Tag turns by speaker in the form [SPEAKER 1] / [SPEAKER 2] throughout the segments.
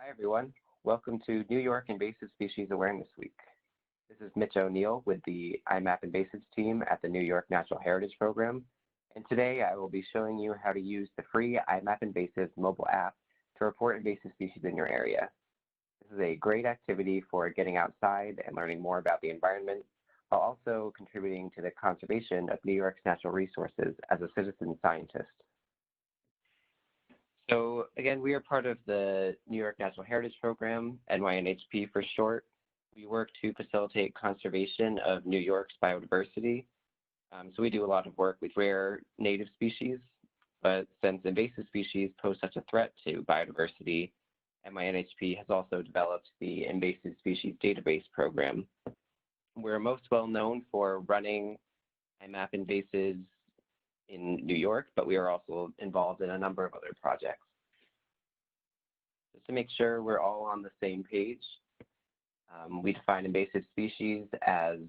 [SPEAKER 1] Hi, everyone. Welcome to New York Invasive Species Awareness Week. This is Mitch O'Neill with the iMapInvasives team at the New York Natural Heritage Program. And today I will be showing you how to use the free iMapInvasives mobile app to report invasive species in your area. This is a great activity for getting outside and learning more about the environment, while also contributing to the conservation of New York's natural resources as a citizen scientist. So again, we are part of the New York Natural Heritage Program, NYNHP for short. We work to facilitate conservation of New York's biodiversity. So we do a lot of work with rare native species, but since invasive species pose such a threat to biodiversity, NYNHP has also developed the Invasive Species Database Program. We're most well known for running iMapInvasives in New York, but we are also involved in a number of other projects. Just to make sure we're all on the same page, we define invasive species as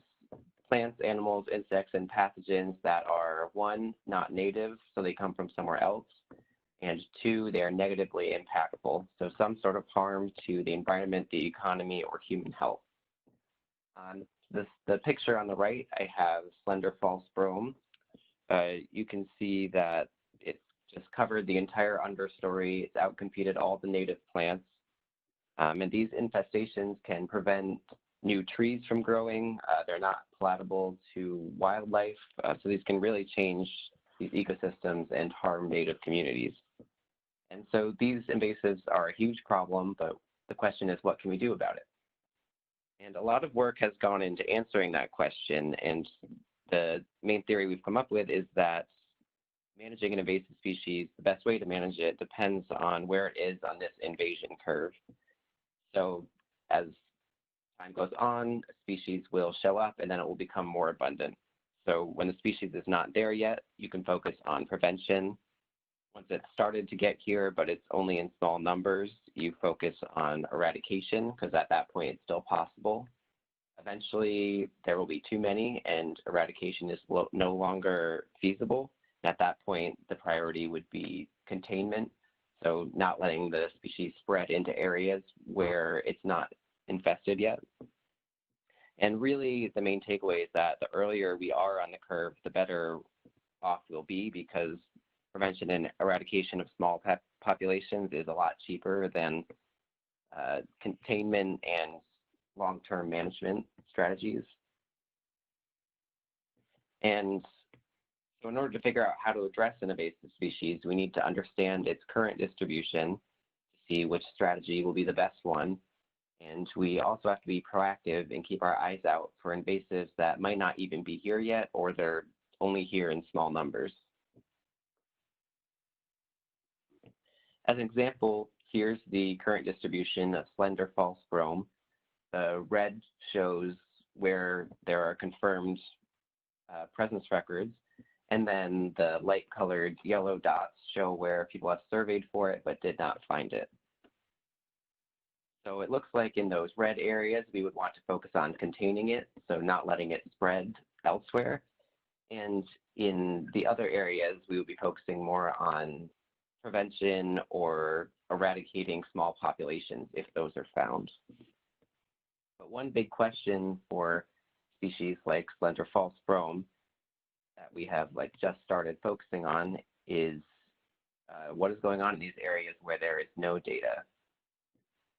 [SPEAKER 1] plants, animals, insects, and pathogens that are, one, not native, so they come from somewhere else, and two, they are negatively impactful, so some sort of harm to the environment, the economy, or human health. On the picture on the right, I have Slender false Brome. You can see that it's just covered the entire understory. It's outcompeted all the native plants. And these infestations can prevent new trees from growing. They're not palatable to wildlife. So these can really change these ecosystems and harm native communities. And so these invasives are a huge problem, but the question is, what can we do about it? And a lot of work has gone into answering that question. And the main theory we've come up with is that managing an invasive species, the best way to manage it depends on where it is on this invasion curve. So as time goes on, a species will show up and then it will become more abundant. So when the species is not there yet, you can focus on prevention. Once it's started to get here, but it's only in small numbers, you focus on eradication because at that point it's still possible. Eventually, there will be too many and eradication is no longer feasible. At that point, the priority would be containment, so not letting the species spread into areas where it's not infested yet. And really, the main takeaway is that the earlier we are on the curve, the better off we'll be because prevention and eradication of small populations is a lot cheaper than containment and long-term management strategies. And so in order to figure out how to address an invasive species, we need to understand its current distribution to see which strategy will be the best one. And we also have to be proactive and keep our eyes out for invasives that might not even be here yet, or they're only here in small numbers. As an example, here's the current distribution of Slender false Brome. The red shows where there are confirmed presence records, and then the light-colored yellow dots show where people have surveyed for it but did not find it. So it looks like in those red areas, we would want to focus on containing it, so not letting it spread elsewhere. And in the other areas, we would be focusing more on prevention or eradicating small populations if those are found. But one big question for species like Slender false Brome that we have just started focusing on is what is going on in these areas where there is no data.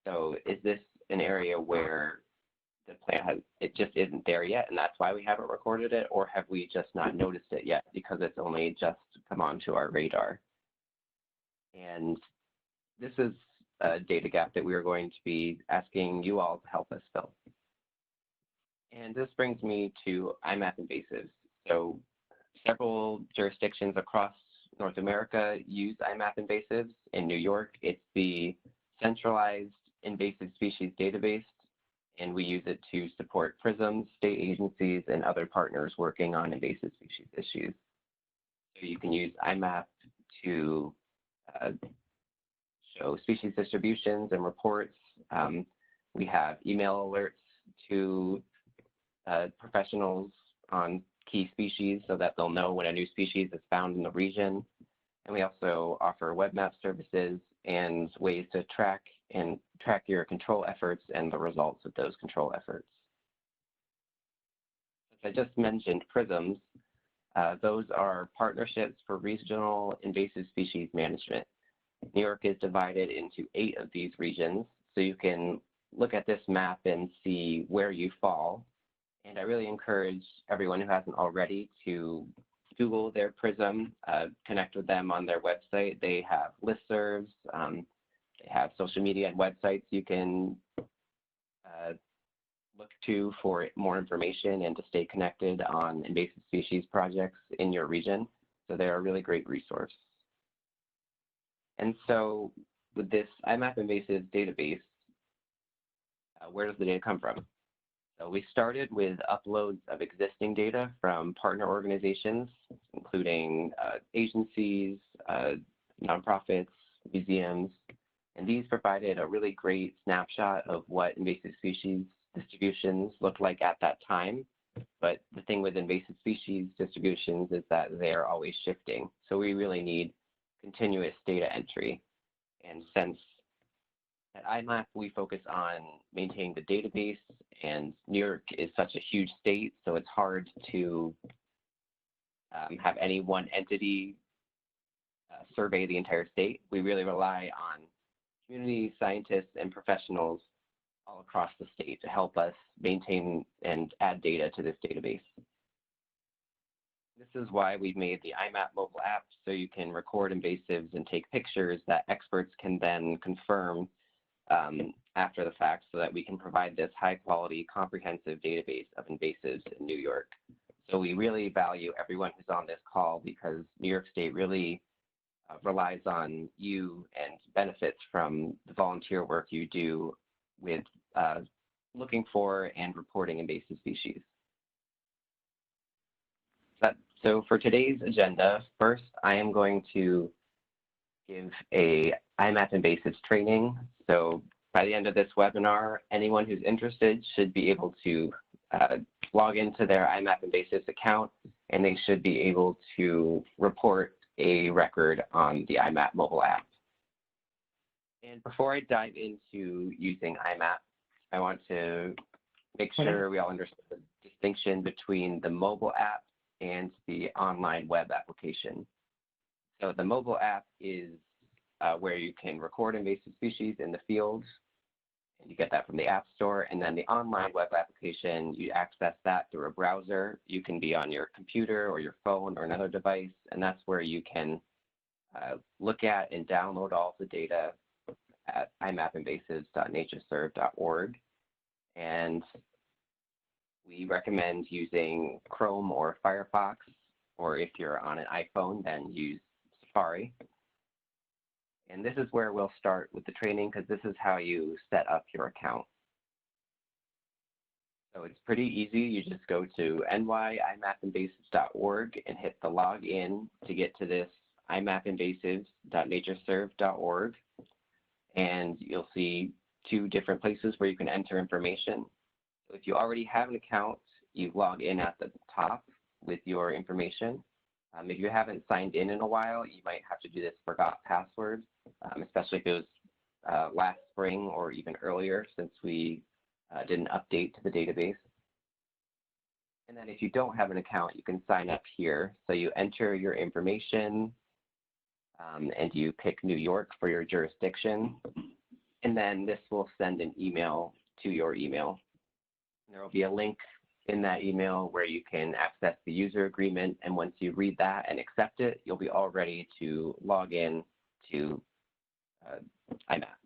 [SPEAKER 1] So is this an area where the plant it just isn't there yet and that's why we haven't recorded it, or have we just not noticed it yet because it's only just come onto our radar? And this is a data gap that we are going to be asking you all to help us fill. And this brings me to iMapInvasives. So several jurisdictions across North America use iMapInvasives. In New York, it's the centralized invasive species database, and we use it to support PRISM, state agencies, and other partners working on invasive species issues. So you can use iMap to show species distributions and reports. We have email alerts to professionals on key species so that they'll know when a new species is found in the region. And we also offer web map services and ways to track and track your control efforts and the results of those control efforts. As I just mentioned, PRISMs, those are partnerships for regional invasive species management. New York is divided into 8 of these regions, so you can look at this map and see where you fall. And I really encourage everyone who hasn't already to Google their PRISM, connect with them on their website. They have listservs, they have social media and websites you can look to for more information and to stay connected on invasive species projects in your region. So they're a really great resource. And so with this iMapInvasives database, where does the data come from? So we started with uploads of existing data from partner organizations, including agencies, nonprofits, museums, and these provided a really great snapshot of what invasive species distributions looked like at that time. But the thing with invasive species distributions is that they're always shifting. So we really need continuous data entry. And since at iMap, we focus on maintaining the database, and New York is such a huge state, so it's hard to have any one entity survey the entire state. We really rely on community scientists and professionals all across the state to help us maintain and add data to this database. This is why we've made the iMap mobile app, so you can record invasives and take pictures that experts can then confirm after the fact, so that we can provide this high-quality, comprehensive database of invasives in New York. So we really value everyone who's on this call, because New York State really relies on you and benefits from the volunteer work you do with looking for and reporting invasive species. So for today's agenda, first I am going to give a iMapInvasives training. So by the end of this webinar, anyone who's interested should be able to log into their iMapInvasives account, and they should be able to report a record on the iMap mobile app. And before I dive into using iMap, I want to make sure we all understand the distinction between the mobile app and the online web application. So the mobile app is where you can record invasive species in the field, and you get that from the App Store. And then the online web application, you access that through a browser. You can be on your computer or your phone or another device, and that's where you can look at and download all the data at iMapInvasives.natureserve.org. And we recommend using Chrome or Firefox, or if you're on an iPhone, then use Safari. And this is where we'll start with the training, because this is how you set up your account. So it's pretty easy. You just go to NYIMapInvasives.org and hit the login to get to this iMapInvasives.natureserve.org. And you'll see 2 different places where you can enter information. So if you already have an account, you log in at the top with your information. If you haven't signed in a while, you might have to do this forgot password, especially if it was last spring or even earlier, since we did an update to the database. And then if you don't have an account, you can sign up here. So you enter your information, and you pick New York for your jurisdiction. And then this will send an email to your email. And there will be a link in that email where you can access the user agreement, and once you read that and accept it, you'll be all ready to log in to iMap.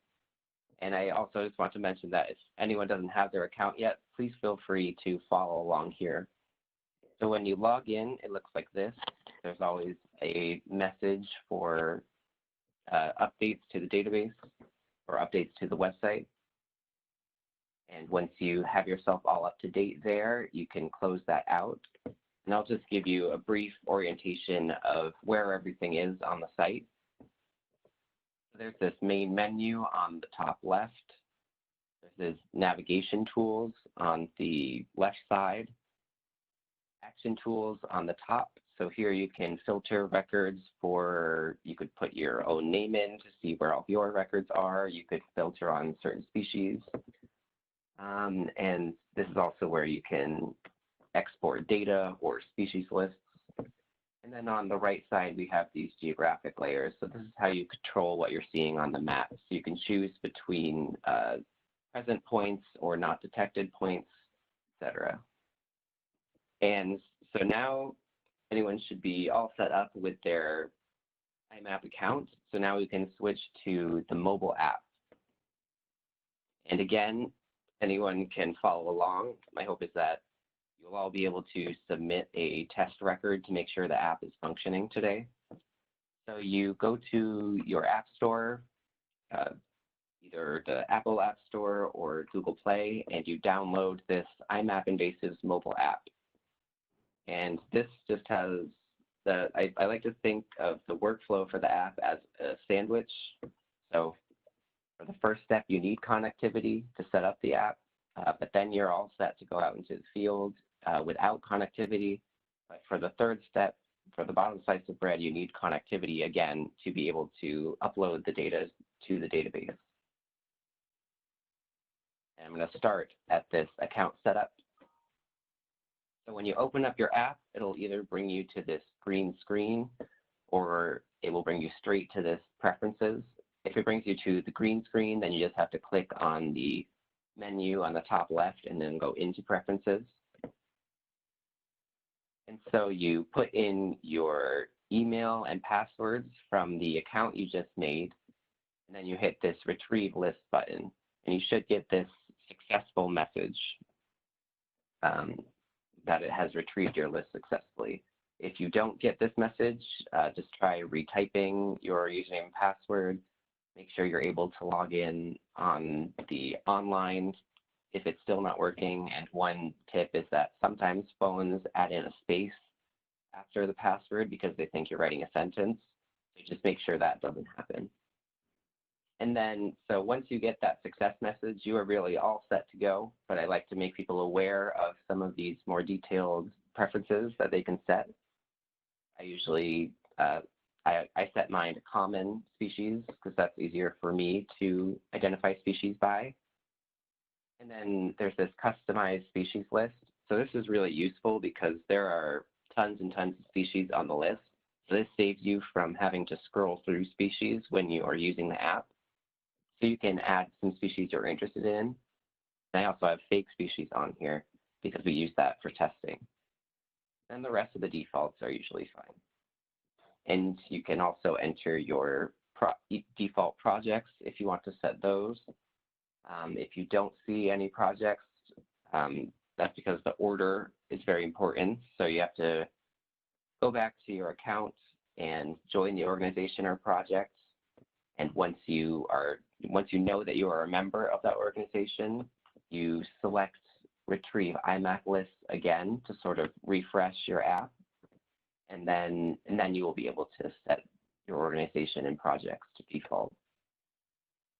[SPEAKER 1] And I also just want to mention that if anyone doesn't have their account yet, please feel free to follow along here. So when you log in, it looks like this. There's always a message for updates to the database or updates to the website. And once you have yourself all up to date there, you can close that out. And I'll just give you a brief orientation of where everything is on the site. So there's this main menu on the top left. There's this navigation tools on the left side. Action tools on the top. So here you can filter records for, you could put your own name in to see where all of your records are. You could filter on certain species. And this is also where you can export data or species lists. And then on the right side, we have these geographic layers. So this is how you control what you're seeing on the map. So you can choose between present points or not detected points, etc. And so now anyone should be all set up with their iMap account. So now we can switch to the mobile app. And again, anyone can follow along. My hope is that you'll all be able to submit a test record to make sure the app is functioning today. So you go to your app store, either the Apple App Store or Google Play, and you download this iMapInvasives mobile app. And this just has I like to think of the workflow for the app as a sandwich. So for the first step, you need connectivity to set up the app, but then you're all set to go out into the field without connectivity. But for the third step, for the bottom slice of bread, you need connectivity again to be able to upload the data to the database. And I'm going to start at this account setup. So when you open up your app, it'll either bring you to this green screen or it will bring you straight to this preferences. If it brings you to the green screen, then you just have to click on the menu on the top left and then go into preferences. And so you put in your email and passwords from the account you just made, and then you hit this retrieve list button, and you should get this successful message that it has retrieved your list successfully. If you don't get this message, just try retyping your username and password. Make sure you're able to log in on the online if it's still not working. And one tip is that sometimes phones add in a space after the password because they think you're writing a sentence. So just make sure that doesn't happen. And then, so once you get that success message, you are really all set to go. But I like to make people aware of some of these more detailed preferences that they can set. I usually, I set mine to common species because that's easier for me to identify species by. And then there's this customized species list. So this is really useful because there are tons and tons of species on the list. So this saves you from having to scroll through species when you are using the app. So you can add some species you're interested in. And I also have fake species on here because we use that for testing. And the rest of the defaults are usually fine. And you can also enter your default projects if you want to set those. If you don't see any projects, that's because the order is very important. So you have to go back to your account and join the organization or project. And once you know that you are a member of that organization, you select retrieve iMap lists again to sort of refresh your app. And then you will be able to set your organization and projects to default.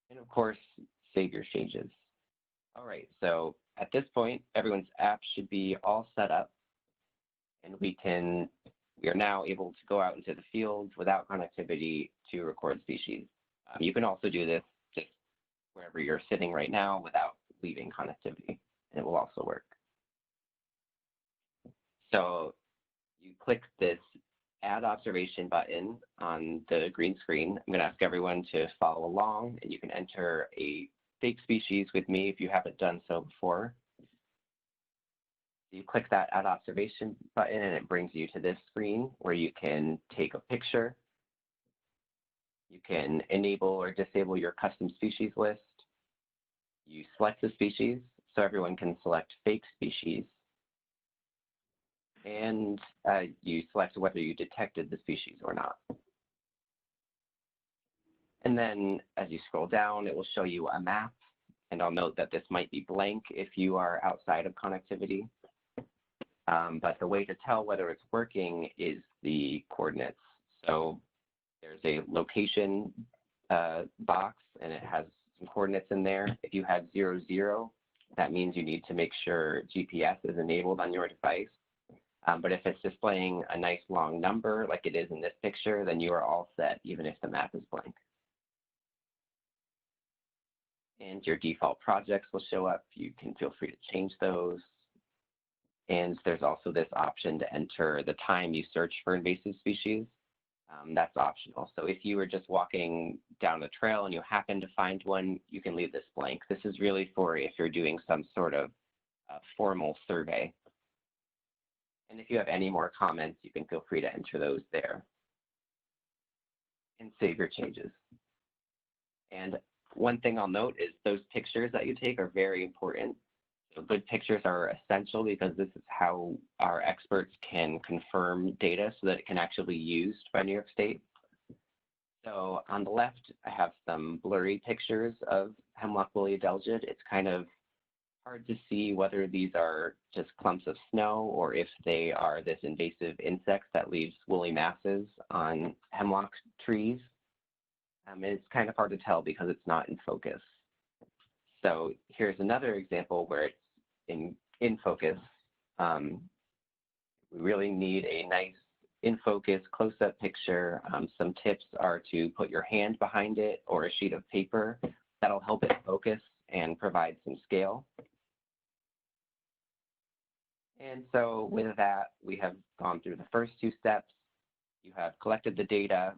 [SPEAKER 1] And of course, save your changes. All right, so at this point, everyone's app should be all set up. And we are now able to go out into the field without connectivity to record species. You can also do this just wherever you're sitting right now without leaving connectivity, and it will also work. So you click this Add Observation button on the green screen. I'm going to ask everyone to follow along, and you can enter a fake species with me if you haven't done so before. You click that Add Observation button, and it brings you to this screen where you can take a picture. You can enable or disable your custom species list. You select the species, so everyone can select fake species. And you select whether you detected the species or not. And then as you scroll down, it will show you a map. And I'll note that this might be blank if you are outside of connectivity. But the way to tell whether it's working is the coordinates. So there's a location box, and it has some coordinates in there. If you have 0, 0, that means you need to make sure GPS is enabled on your device. But if it's displaying a nice long number like it is in this picture, then you are all set even if the map is blank. And your default projects will show up. You can feel free to change those. And there's also this option to enter the time you search for invasive species. That's optional. So if you were just walking down a trail and you happen to find one, you can leave this blank. This is really for if you're doing some sort of formal survey. And if you have any more comments, you can feel free to enter those there. And save your changes. And one thing I'll note is those pictures that you take are very important. So good pictures are essential because this is how our experts can confirm data so that it can actually be used by New York State. So on the left, I have some blurry pictures of hemlock woolly adelgid. It's kind of hard to see whether these are just clumps of snow or if they are this invasive insect that leaves woolly masses on hemlock trees. It's kind of hard to tell because it's not in focus. So here's another example where it's in focus. We really need a nice in focus close-up picture. Some tips are to put your hand behind it or a sheet of paper. That'll help it focus and provide some scale. And so with that, we have gone through the first two steps. You have collected the data.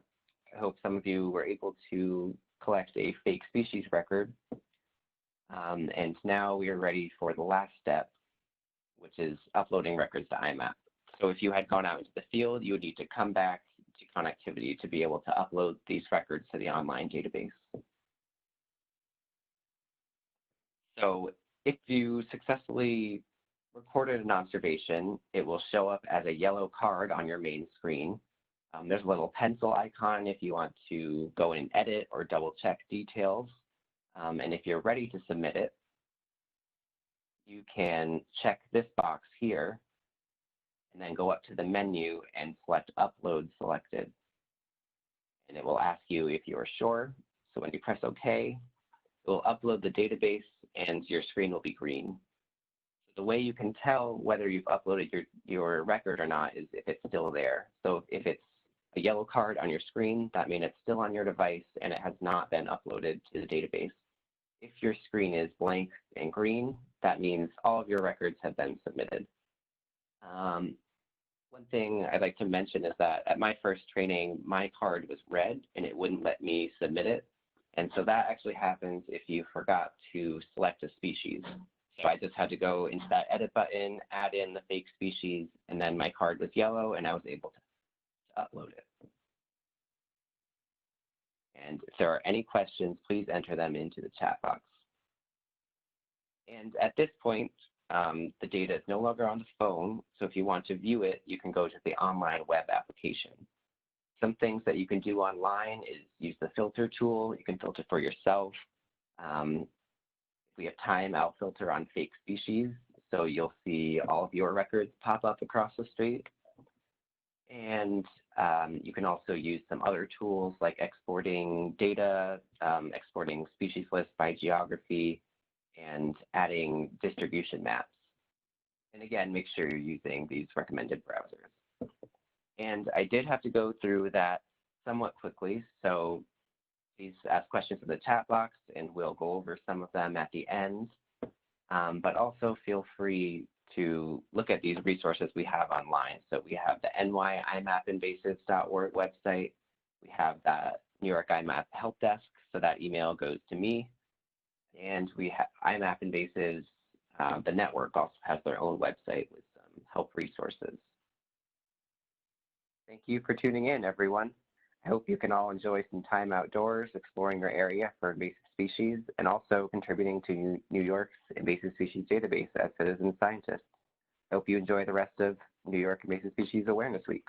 [SPEAKER 1] I hope some of you were able to collect a fake species record. And now we are ready for the last step, which is uploading records to iMap. So if you had gone out into the field, you would need to come back to connectivity to be able to upload these records to the online database. So if you successfully recorded an observation, it will show up as a yellow card on your main screen. There's a little pencil icon if you want to go in and edit or double check details. And if you're ready to submit it, you can check this box here and then go up to the menu and select Upload Selected. And it will ask you if you are sure. So when you press OK, it will upload the database and your screen will be green. So the way you can tell whether you've uploaded your record or not is if it's still there. So if it's a yellow card on your screen, that means it's still on your device and it has not been uploaded to the database. If your screen is blank and green, that means all of your records have been submitted. One thing I'd like to mention is that at my first training, my card was red and it wouldn't let me submit it. And so that actually happens if you forgot to select a species. So I just had to go into that edit button, add in the fake species, and then my card was yellow and I was able to upload it. And if there are any questions, please enter them into the chat box. And at this point, the data is no longer on the phone. So if you want to view it, you can go to the online web application. Some things that you can do online is use the filter tool. You can filter for yourself. If we have time, I'll filter on fake species. So you'll see all of your records pop up across the street. And you can also use some other tools like exporting data, exporting species lists by geography, and adding distribution maps. And again, make sure you're using these recommended browsers. And I did have to go through that somewhat quickly, so please ask questions in the chat box and we'll go over some of them at the end. But also feel free to look at these resources we have online. So we have the NYIMapInvasives.org website. We have the New York IMAP help desk, so that email goes to me. And we have iMapInvasives, the network also has their own website with some help resources. Thank you for tuning in, everyone. I hope you can all enjoy some time outdoors exploring your area for invasive species and also contributing to New York's invasive species database as citizen scientists. I hope you enjoy the rest of New York Invasive Species Awareness Week.